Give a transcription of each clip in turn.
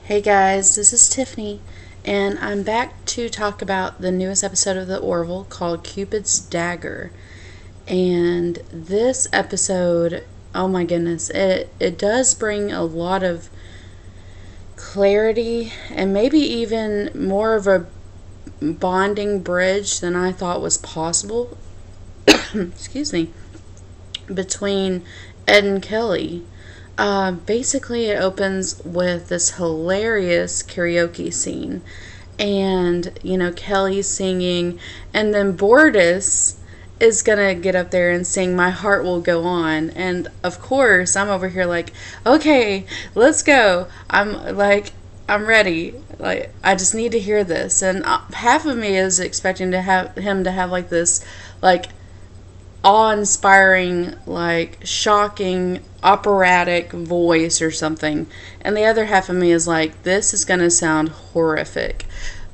Hey guys, this is Tiffany, and I'm back to talk about the newest episode of the Orville called Cupid's Dagger. And this episode, oh my goodness, it does bring a lot of clarity and maybe even more of a bonding bridge than I thought was possible. Excuse me, between Ed and Kelly. Basically, it opens with this hilarious karaoke scene. And, Kelly's singing, and then Bordis is gonna get up there and sing My Heart Will Go On. And, of course, I'm over here like, okay, let's go. I'm ready. Like, I just need to hear this. And half of me is expecting to have him to have, like, this, like, awe-inspiring, like, shocking, operatic voice or something. And the other half of me is like, this is going to sound horrific.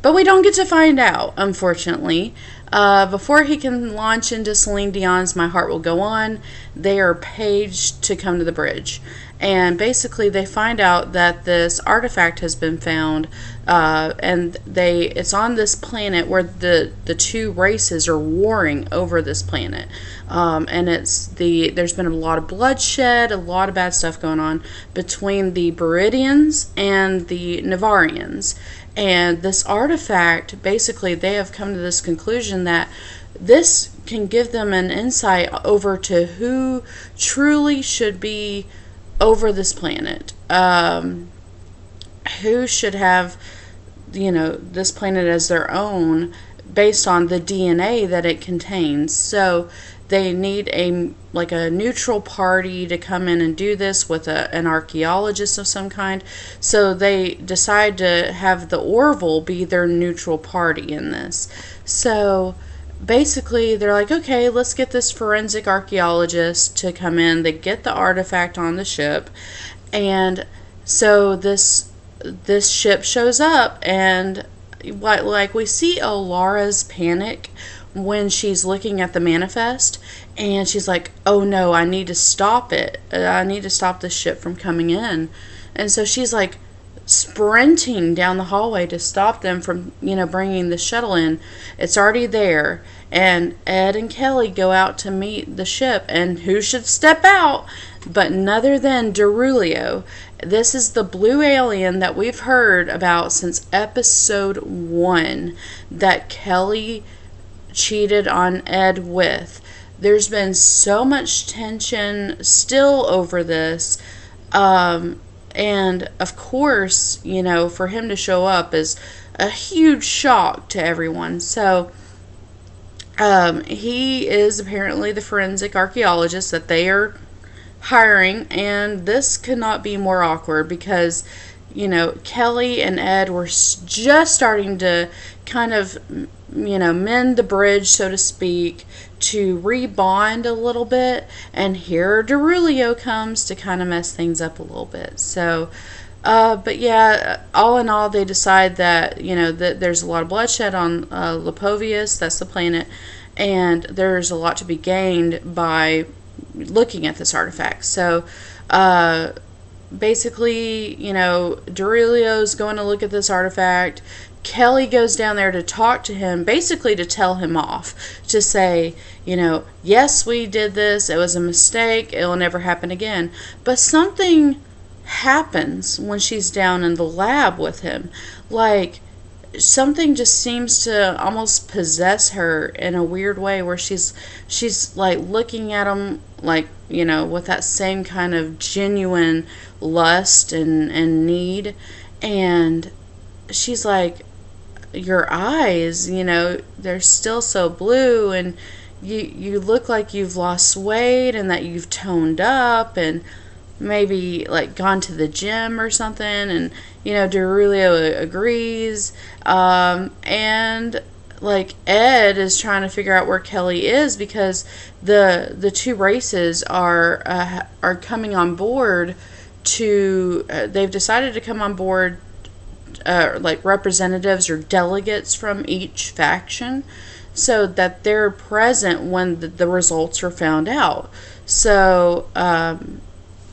But we don't get to find out, unfortunately. Before he can launch into Celine Dion's My Heart Will Go On, they are paged to come to the bridge. And basically they find out that this artifact has been found, and it's on this planet where the two races are warring over this planet. And there's been a lot of bloodshed, a lot of bad stuff going on between the Beridians and the Navarians. And this artifact, basically they have come to this conclusion that this can give them an insight over to who truly should be over this planet, who should have, this planet as their own based on the DNA that it contains. So they need a neutral party to come in and do this with an archaeologist of some kind. So they decide to have the Orville be their neutral party in this. So basically they're like, okay, let's get this forensic archaeologist to come in. They get the artifact on the ship, and so this ship shows up, and like we see Alara's panic when she's looking at the manifest, and she's like, oh no, I need to stop it. I need to stop this ship from coming in. And so she's like sprinting down the hallway to stop them from, bringing the shuttle in. It's already there, and Ed and Kelly go out to meet the ship, and who should step out but none other than Derulio. This is the blue alien that we've heard about since episode 1 that Kelly cheated on Ed with. There's been so much tension still over this, and of course, for him to show up is a huge shock to everyone. So he is apparently the forensic archaeologist that they are hiring, and this could not be more awkward because Kelly and Ed were just starting to kind of mend the bridge, so to speak, to rebond a little bit, and here Derulio comes to kind of mess things up a little bit. So but yeah, all in all, they decide that that there's a lot of bloodshed on Lipovius, that's the planet, and there's a lot to be gained by looking at this artifact. So basically, Derulio's going to look at this artifact. Kelly goes down there to talk to him, basically to tell him off, to say, yes, we did this, it was a mistake, it'll never happen again. But something happens when she's down in the lab with him. Like, something just seems to almost possess her in a weird way, where she's like looking at him like, with that same kind of genuine lust and need. And she's like, your eyes, they're still so blue, and you look like you've lost weight and that you've toned up and maybe like gone to the gym or something. And Derulio agrees, and like Ed is trying to figure out where Kelly is, because the two races are coming on board to they've decided to come on board like representatives or delegates from each faction, so that they're present when the results are found out. So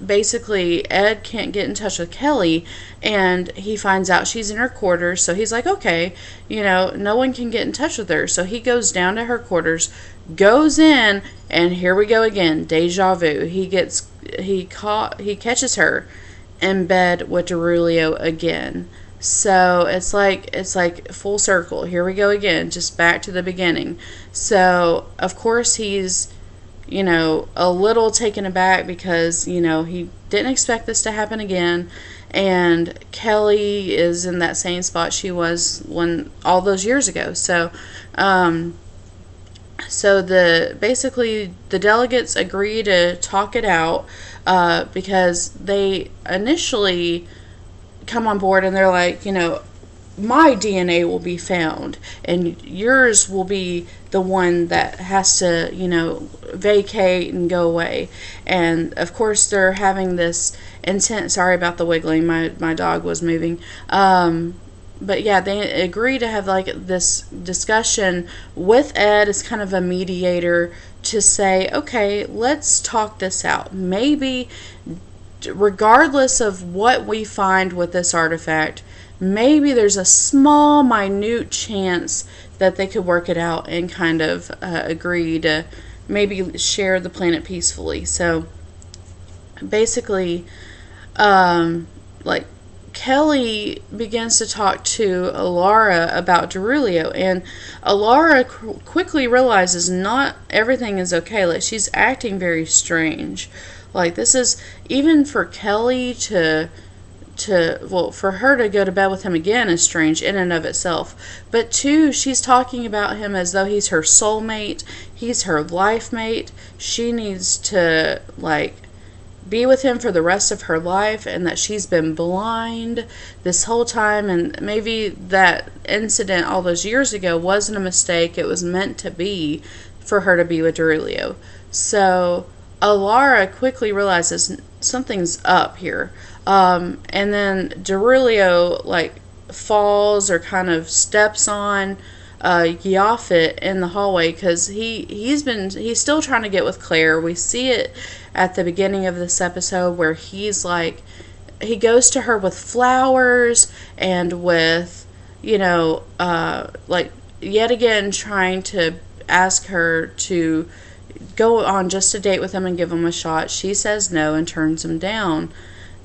basically Ed can't get in touch with Kelly, and he finds out she's in her quarters, so he's like, okay, no one can get in touch with her. So he goes down to her quarters, goes in, and here we go again, deja vu. He catches her in bed with Derulio again. So it's like full circle. Here we go again, just back to the beginning. So of course he's a little taken aback because, he didn't expect this to happen again. And Kelly is in that same spot she was all those years ago. So, basically the delegates agree to talk it out, because they initially come on board and they're like, my DNA will be found and yours will be the one that has to, vacate and go away. And of course they're having this intense, sorry about the wiggling, my dog was moving. But yeah, they agree to have like this discussion with Ed as kind of a mediator to say, okay, let's talk this out. Maybe regardless of what we find with this artifact, maybe there's a small, minute chance that they could work it out and kind of agree to maybe share the planet peacefully. So basically, like Kelly begins to talk to Alara about Derulio, and Alara quickly realizes not everything is okay. Like, she's acting very strange. Like, this is, even for Kelly for her to go to bed with him again is strange in and of itself. But two, she's talking about him as though he's her soulmate, he's her life mate. She needs to, like, be with him for the rest of her life, and that she's been blind this whole time, and maybe that incident all those years ago wasn't a mistake. It was meant to be for her to be with Derulio. So Alara quickly realizes something's up here. And then Derulio, like, falls or kind of steps on Yaphet in the hallway, because he's still trying to get with Claire. We see it at the beginning of this episode where he's like, he goes to her with flowers and with, like, yet again trying to ask her to go on just a date with him and give him a shot. She says no and turns him down.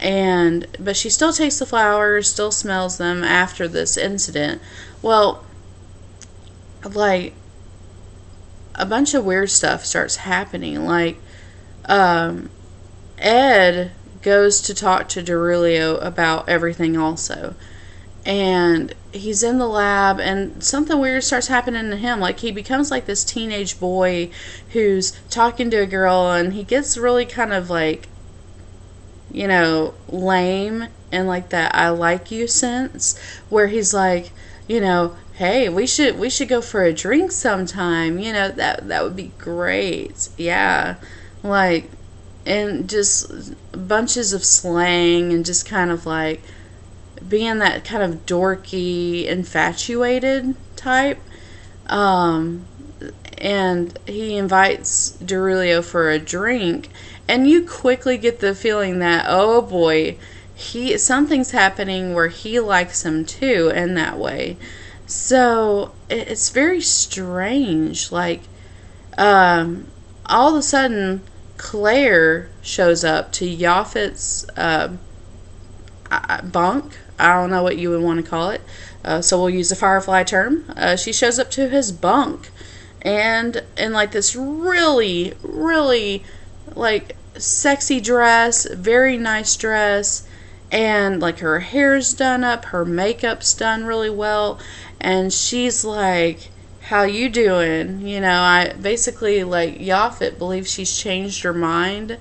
But she still takes the flowers, still smells them after this incident. Well, like, a bunch of weird stuff starts happening. Like, Ed goes to talk to Derulio about everything also. And he's in the lab, and something weird starts happening to him. Like, he becomes like this teenage boy who's talking to a girl, and he gets really kind of like, lame in like that I like you sense, where he's like, hey, we should go for a drink sometime. That would be great. Yeah. Like, and just bunches of slang and just kind of like being that kind of dorky, infatuated type. And he invites Derulio for a drink, and you quickly get the feeling that, oh boy, something's happening where he likes him too in that way. So it's very strange. Like, all of a sudden, Claire shows up to Yaphet's bunk. I don't know what you would want to call it. So we'll use the Firefly term. She shows up to his bunk, and in like this really, really like sexy dress, very nice dress, and like her hair's done up, her makeup's done really well, and she's like, how you doing? I basically, like, Yaphet believes she's changed her mind,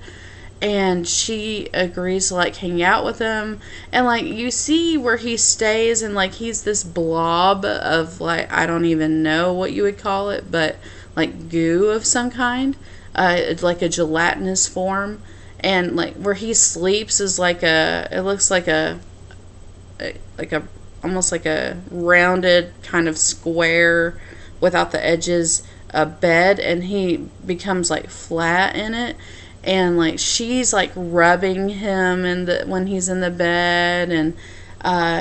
and she agrees to like hang out with him. And like, you see where he stays, and like, he's this blob of, like, I don't even know what you would call it, but like goo of some kind, like a gelatinous form. And like where he sleeps is like it looks like almost like a rounded kind of square without the edges, a bed, and he becomes like flat in it. and like she's like rubbing him when he's in the bed, and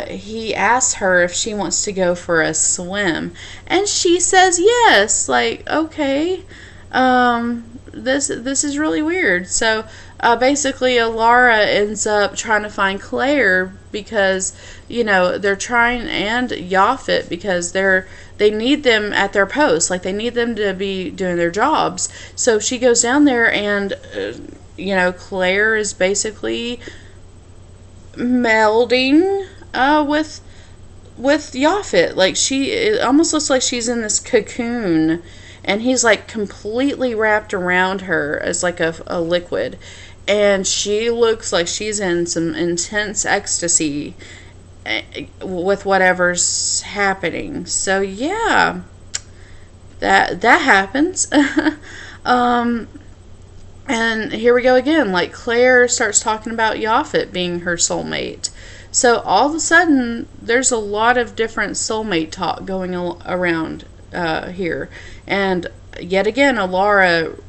he asks her if she wants to go for a swim, and she says yes. Like, okay, this is really weird. So basically, Alara ends up trying to find Claire because they're trying, and Yaphet, because they need them at their posts. Like, they need them to be doing their jobs. So she goes down there, and Claire is basically melding with Yaphet. Like, it almost looks like she's in this cocoon, and he's like completely wrapped around her as like a liquid, and she looks like she's in some intense ecstasy with whatever's happening. So yeah, that happens. And here we go again. Like, Claire starts talking about Yaphet being her soulmate. So all of a sudden, there's a lot of different soulmate talk going around here. And yet again, Alara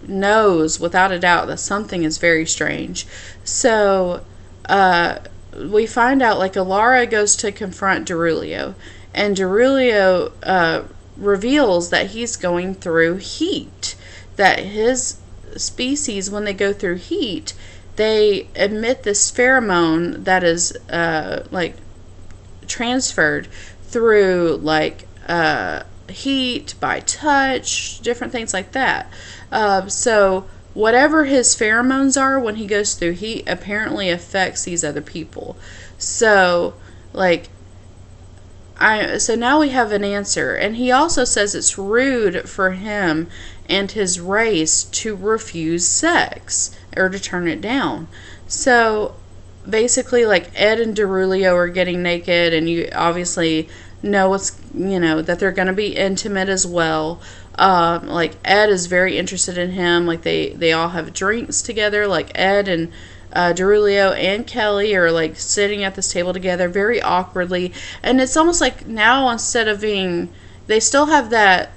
knows without a doubt that something is very strange. So we find out, like, Alara goes to confront Darulio, and Darulio reveals that he's going through heat. That his species, when they go through heat, they emit this pheromone that is like transferred through like heat, by touch, different things like that. So whatever his pheromones are when he goes through heat apparently affects these other people. So like so now we have an answer. And he also says it's rude for him and his race to refuse sex or to turn it down. So basically, like, Ed and Darulio are getting naked, and you obviously know that they're going to be intimate as well. Like, Ed is very interested in him. Like, they all have drinks together. Like, Ed and Darulio and Kelly are like sitting at this table together very awkwardly, and it's almost like now, instead of being, they still have that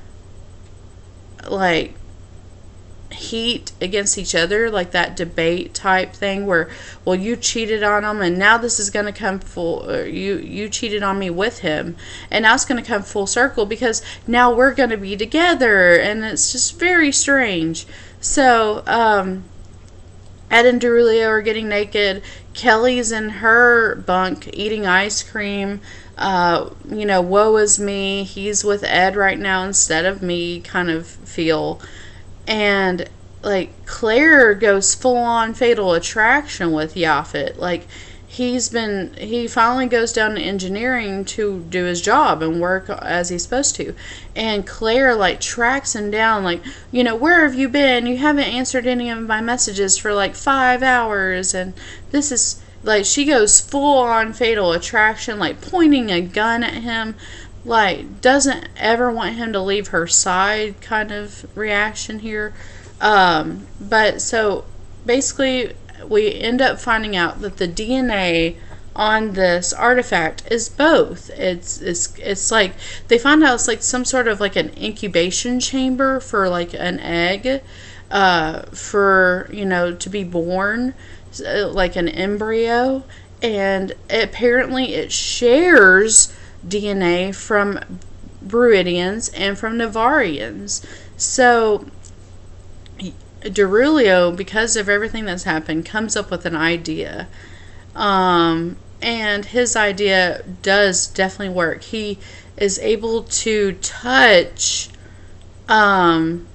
like heat against each other, like that debate type thing where, well, you cheated on him, and now this is going to come you cheated on me with him, and now it's going to come full circle because now we're going to be together, and it's just very strange. So Ed and Darulio are getting naked. Kelly's in her bunk eating ice cream. Woe is me. He's with Ed right now instead of me kind of feel. And like, Claire goes full on fatal attraction with Yaphet. Like, he finally goes down to engineering to do his job and work as he's supposed to. And Claire, like, tracks him down, like, where have you been? You haven't answered any of my messages for, like, 5 hours. And this is, like, she goes full on fatal attraction, like, pointing a gun at him. Like, doesn't ever want him to leave her side kind of reaction here. But so, basically, we end up finding out that the DNA on this artifact is both. It's like, they find out it's like some sort of like an incubation chamber for like an egg, for, to be born, like an embryo. And apparently it shares DNA from Bruidians and from Navarians. So Darulio, because of everything that's happened, comes up with an idea. And his idea does definitely work. He is able to touch one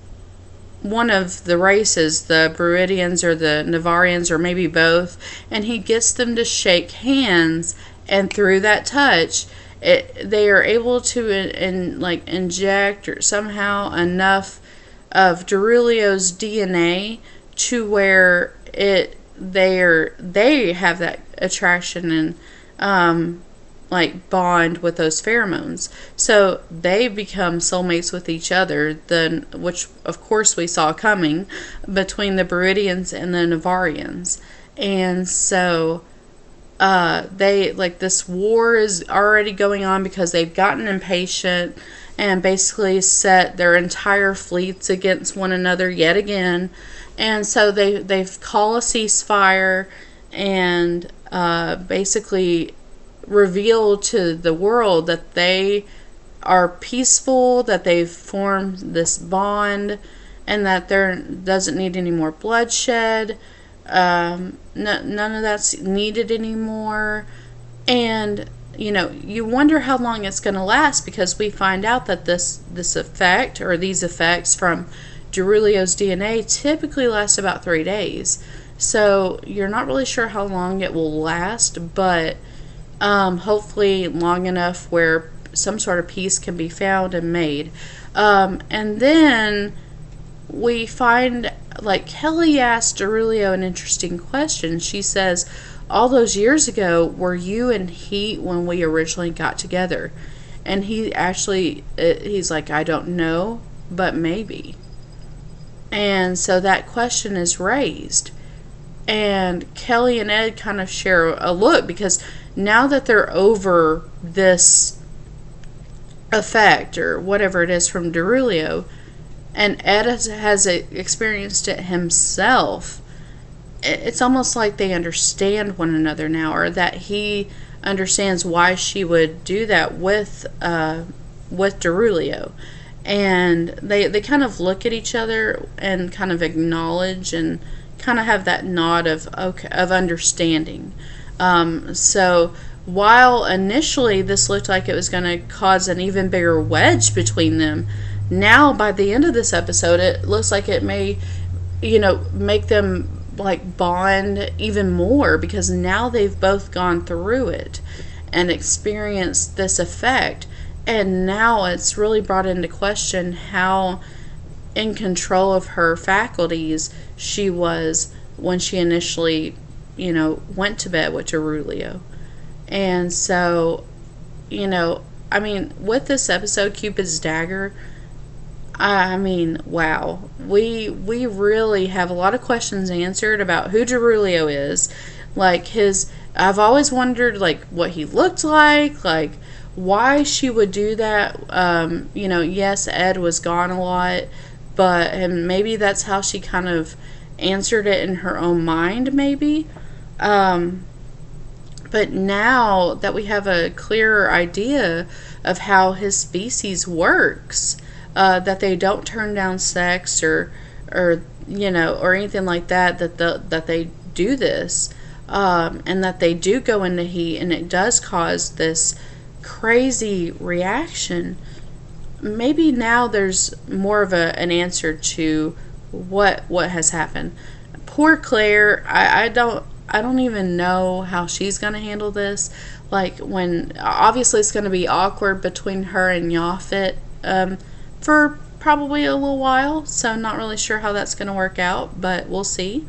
of the races, the Bruidians or the Navarians, or maybe both, and he gets them to shake hands, and through that touch, they are able to inject or somehow enough of Darulio's DNA to where they have that attraction and bond with those pheromones. So they become soulmates with each other, which of course we saw coming between the Bruidians and the Navarians. And so this war is already going on because they've gotten impatient and basically set their entire fleets against one another yet again. And so they've called a ceasefire and basically reveal to the world that they are peaceful, that they've formed this bond, and that there doesn't need any more bloodshed. None of that's needed anymore. And you wonder how long it's going to last, because we find out that this effect, or these effects from Darulio's DNA, typically last about 3 days. So you're not really sure how long it will last, but hopefully long enough where some sort of peace can be found and made. And then we find, like, Kelly asked Darulio an interesting question. She says, all those years ago, were you and he when we originally got together? And he's like, I don't know, but maybe. And so that question is raised. And Kelly and Ed kind of share a look, because now that they're over this effect, or whatever it is, from Darulio, and Ed has experienced it himself, it's almost like they understand one another now, or that he understands why she would do that with Darulio. And they kind of look at each other and kind of acknowledge and kind of have that nod of understanding. So while initially this looked like it was going to cause an even bigger wedge between them, now by the end of this episode it looks like it may make them like bond even more, because now they've both gone through it and experienced this effect, and now it's really brought into question how in control of her faculties she was when she initially went to bed with Darulio. And so with this episode, Cupid's Dagger, wow. We really have a lot of questions answered about who Darulio is. Like, I've always wondered, like, what he looked like why she would do that. Yes, Ed was gone a lot, and maybe that's how she kind of answered it in her own mind, maybe. But now that we have a clearer idea of how his species works, that they don't turn down sex or anything like that, that they do this, and that they do go into heat, and it does cause this crazy reaction. Maybe now there's more of an answer to what has happened. Poor Claire, I don't even know how she's going to handle this. Like, when obviously it's going to be awkward between her and Yaphet for probably a little while, so I'm not really sure how that's going to work out, but we'll see.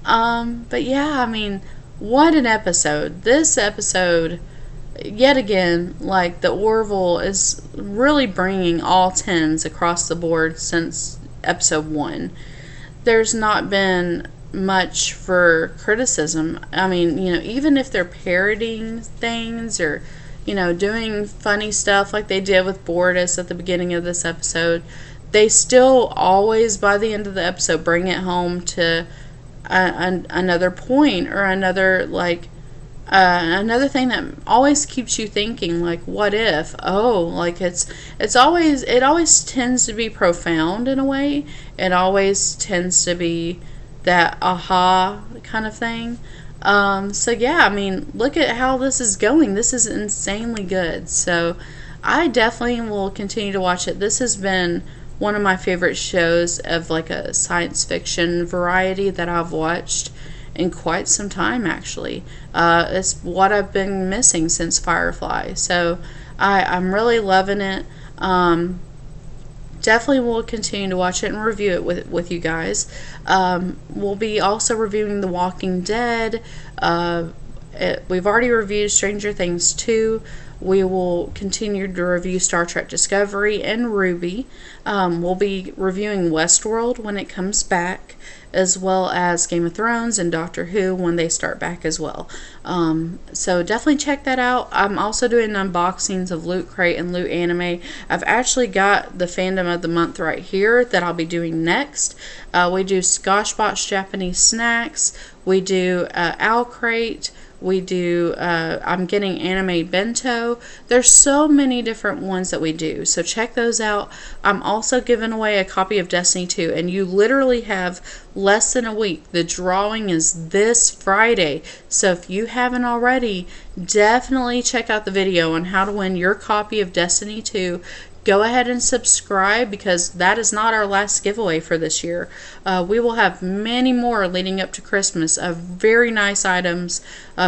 But yeah, what an episode. This episode, yet again, like, the Orville is really bringing all 10s across the board since episode 1. There's not been much for criticism. Even if they're parodying things or doing funny stuff like they did with Bortus at the beginning of this episode, they still always, by the end of the episode, bring it home to another point, or another thing that always keeps you thinking, like, what if? It always tends to be profound in a way. It always tends to be that aha kind of thing. So yeah, look at how this is going. This is insanely good. So I definitely will continue to watch it. This has been one of my favorite shows of like a science fiction variety that I've watched in quite some time, actually. It's what I've been missing since Firefly. So I'm really loving it. Definitely will continue to watch it and review it with you guys. We'll be also reviewing The Walking Dead we've already reviewed Stranger Things 2. We will continue to review Star Trek Discovery and Ruby. We'll be reviewing Westworld when it comes back, as well as Game of Thrones and Doctor Who when they start back as well. So definitely check that out. I'm also doing unboxings of Loot Crate and Loot Anime. I've actually got the fandom of the month right here that I'll be doing next. We do Scotchbox Japanese Snacks. We do Owl Crate. We do, I'm getting Anime Bento. There's so many different ones that we do. So check those out. I'm also giving away a copy of Destiny 2. And you literally have less than a week. The drawing is this Friday. So if you haven't already, definitely check out the video on how to win your copy of Destiny 2. Go ahead and subscribe, because that is not our last giveaway for this year. We will have many more leading up to Christmas of very nice items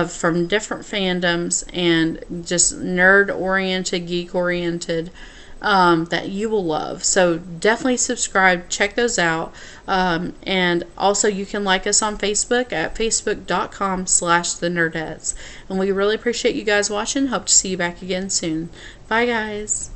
from different fandoms and just nerd-oriented, geek-oriented that you will love. So definitely subscribe. Check those out. And also you can like us on Facebook at facebook.com/thenerdettes. And we really appreciate you guys watching. Hope to see you back again soon. Bye, guys.